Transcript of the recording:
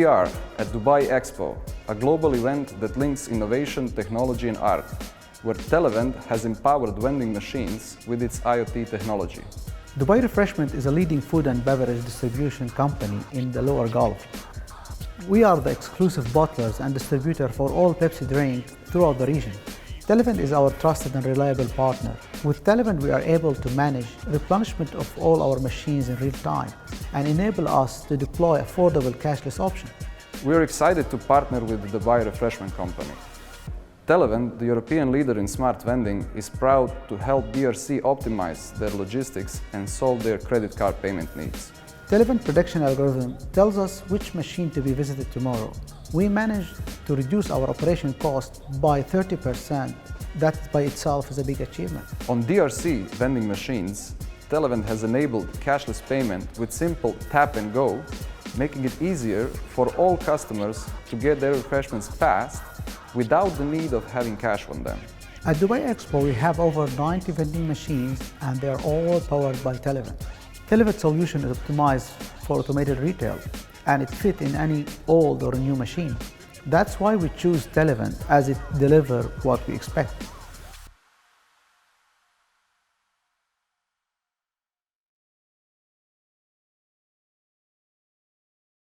we are at Dubai Expo, a global event that links innovation, technology and art, where Televend has empowered vending machines with its IoT technology. Dubai Refreshment is a leading food and beverage distribution company in the Lower Gulf. We are the exclusive bottlers and distributor for all Pepsi drink throughout the region. Televend is our trusted and reliable partner. With Televend, we are able to manage replenishment of all our machines in real time and enable us to deploy affordable cashless options. We are excited to partner with the Dubai Refreshment Company. Televend, the European leader in smart vending, is proud to help DRC optimize their logistics and solve their credit card payment needs. Televend prediction algorithm tells us which machine to be visited tomorrow. We managed to reduce our operation cost by 30%. That by itself is a big achievement. On DRC vending machines, Televend has enabled cashless payment with simple tap and go, making it easier for all customers to get their refreshments fast without the need of having cash on them. At Dubai Expo, we have over 90 vending machines and they are all powered by Televend. Televend solution is optimized for automated retail and it fits in any old or new machine. That's why we choose Televend, as it delivers what we expect.